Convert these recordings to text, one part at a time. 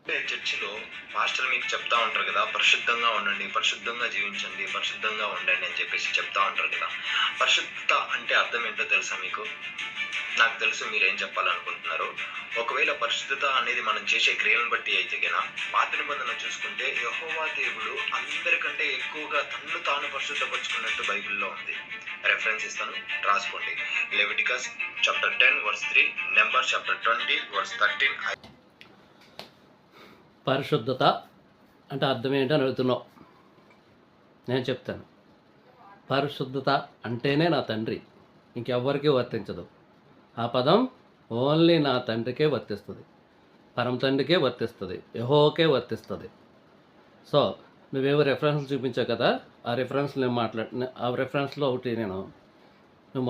అంటే చర్చిలో పాస్టర్ మీకు చెప్తా ఉంటారు కదా, పరిశుద్ధంగా ఉండండి, పరిశుద్ధంగా జీవించండి, పరిశుద్ధంగా ఉండండి అని చెప్పేసి చెప్తా ఉంటారు కదా. పరిశుద్ధత అంటే అర్థం ఏంటో తెలుసా మీకు? నాకు తెలుసు మీరేం చెప్పాలనుకుంటున్నారు. ఒకవేళ పరిశుద్ధత అనేది మనం చేసే క్రియలను బట్టి అయితే గన, పాత నిబంధన చూసుకుంటే యెహోవా దేవుడు అందరికంటే ఎక్కువగా తన్ను తాను పరిశుద్ధపరుచుకున్నట్టు బైబిల్‌లో ఉంది. రెఫరెన్స్ ఇస్తాను, రాసుకోండి. Leviticus chapter 10 verse 3, Numbers chapter 20 verse 13. పరిశుద్ధత అంటే అర్థం ఏంటని అడుగుతున్నావు. నేను చెప్తాను. పరిశుద్ధత అంటేనే నా తండ్రి, ఇంకెవ్వరికీ వర్తించదు. ఆ పదం ఓన్లీ నా తండ్రికే వర్తిస్తుంది, పరమ తండ్రికే వర్తిస్తుంది, యెహోవాకే వర్తిస్తుంది. సో నువ్వేవో రెఫరెన్స్ చూపించావు కదా, ఆ రెఫరెన్స్ నేను ఆ రెఫరెన్స్లో ఒకటి నువ్వు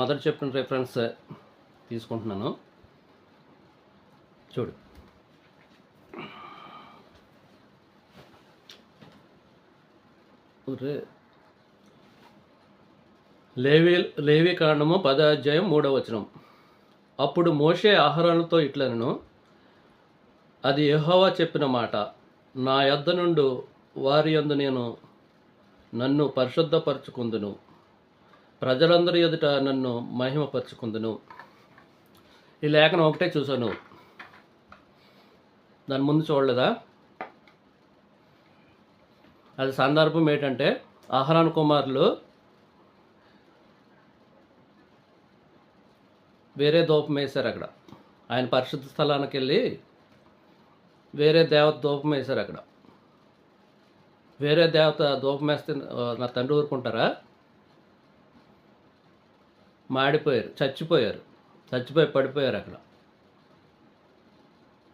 మొదట చెప్పిన రెఫరెన్స్ తీసుకుంటున్నాను. చూడు, లేవి కాండము 10వ అధ్యాయం 3వ వచనం. అప్పుడు మోషే అహరోనుతో ఇట్లనెను, అది యెహోవా చెప్పిన మాట, నా యొద్ద నుండి వారి యందు నేను నన్ను పరిశుద్ధపరచుకుందును, ప్రజలందరి ఎదుట నన్ను మహిమపరచుకుందును. ఈ లేఖనం ఒకటే చూసాను, దాని ముందు చూడలేదా? అది సందర్భం ఏంటంటే, అహరోను కుమారులు వేరే ధూపం వేశారు. అక్కడ ఆయన పరిశుద్ధ స్థలానికి వెళ్ళి వేరే దేవత ధూపం వేశారు. అక్కడ వేరే దేవత ధూపం వేస్తే నా తండ్రి ఊరుకుంటారా? మాడిపోయారు, చచ్చిపోయి పడిపోయారు అక్కడ.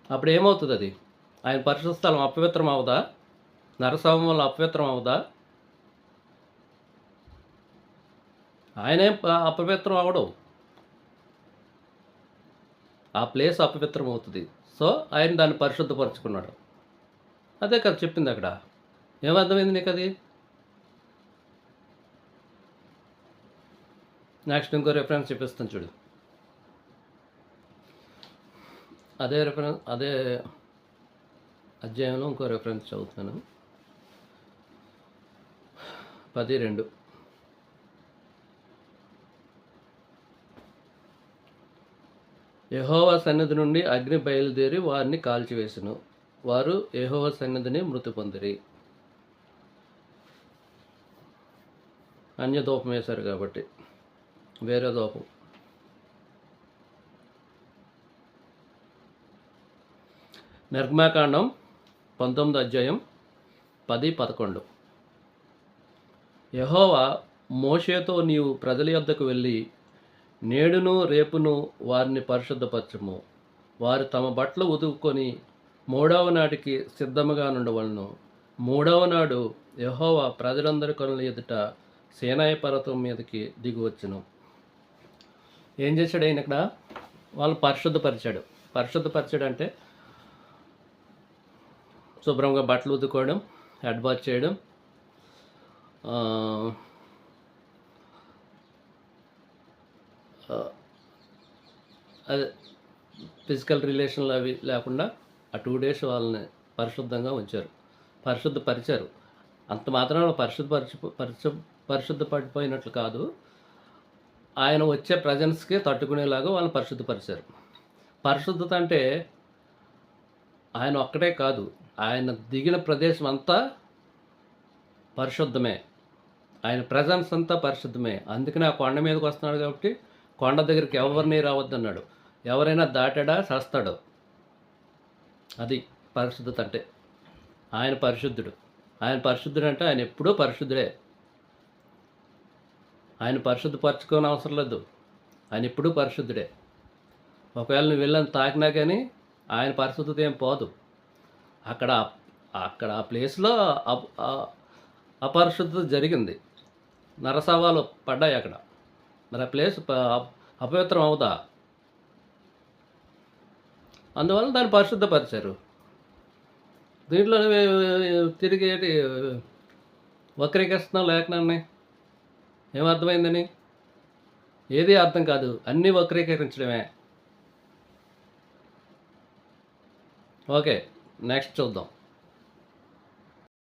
అప్పుడు ఏమవుతుంది? అది ఆయన పరిశుద్ధ స్థలం అపవిత్రం అవుదా? నరసవం వల్ల అపవిత్రం అవుదా? ఆయనేం అపవిత్రం అవడం, ఆ ప్లేస్ అపవిత్రం అవుతుంది. సో ఆయన దాన్ని పరిశుద్ధపరచుకున్నాడు. అదే కదా చెప్పింది అక్కడ. ఏమర్థమైంది నీకు అది? నెక్స్ట్ ఇంకో రెఫరెన్స్ చూపిస్తాను చూడు. అదే అధ్యాయంలో ఇంకో రెఫరెన్స్ చదువుతున్నాను. 10:2. యెహోవా సన్నిధి నుండి అగ్ని బయలుదేరి వారిని కాల్చివేసెను, వారు యెహోవా సన్నిధిని మృతి పొందిరి. అన్య ధూపం వేశారు కాబట్టి, వేరే ధూపం. నిర్గమకాండం 19వ అధ్యాయం 10-11. యెహోవా మోషేతో, నీవు ప్రజల యొద్దకు వెళ్ళి నేడును రేపును వారిని పరిశుద్ధపరచము, వారు తమ బట్టలు ఉతుక్కొని 3వ నాటికి సిద్ధముగా నుండవలను. 3వ నాడు యెహోవా ప్రజలందరి కనుల ఎదుట సీనాయి పర్వతం మీదకి దిగివచ్చును. ఏం చేశాడు ఆయన ఇక్కడ? వాళ్ళు పరిశుద్ధపరిచాడు అంటే శుభ్రంగా బట్టలు ఉతుక్కోవడం, హెడ్ బాత్ చేయడం, అదే ఫిజికల్ రిలేషన్లు అవి లేకుండా ఆ 2 days వాళ్ళని పరిశుద్ధంగా ఉంచారు, పరిశుద్ధపరిచారు. అంత మాత్రాన పరిశుద్ధపడిపోయినట్లు కాదు, ఆయన వచ్చే ప్రజెన్స్కి తట్టుకునేలాగా వాళ్ళని పరిశుద్ధపరిచారు. పరిశుద్ధత అంటే ఆయన ఒక్కటే కాదు, ఆయన దిగిన ప్రదేశం అంతా పరిశుద్ధమే, ఆయన ప్రజెన్స్ అంతా పరిశుద్ధమే. అందుకని ఆ కొండ మీదకి వస్తున్నాడు కాబట్టి కొండ దగ్గరికి ఎవరిని రావద్దన్నాడు. ఎవరైనా దాటాడా చేస్తాడు. అది పరిశుద్ధత అంటే. ఆయన పరిశుద్ధుడు అంటే ఆయన ఎప్పుడూ పరిశుద్ధుడే. ఆయన పరిశుద్ధపరచుకోని అవసరం లేదు, ఆయన ఎప్పుడూ పరిశుద్ధుడే. ఒకవేళ నువ్వు వెళ్ళని తాకినా కానీ ఆయన పరిశుద్ధత ఏం పోదు. అక్కడ ఆ ప్లేస్లో అపరిశుద్ధత జరిగింది, నరసవాలు పడ్డాయి అక్కడ. మరి ఆ ప్లేస్ అపవిత్రం అవుదా? అందువల్ల దాన్ని పరిశుద్ధపరిచారు. దీంట్లో తిరిగి వక్రీకరిస్తున్నాం లేఖనాన్ని. ఏమర్థమైందని? ఏది అర్థం కాదు, అన్నీ వక్రీకరించడమే. ఓకే, నెక్స్ట్ చూద్దాం.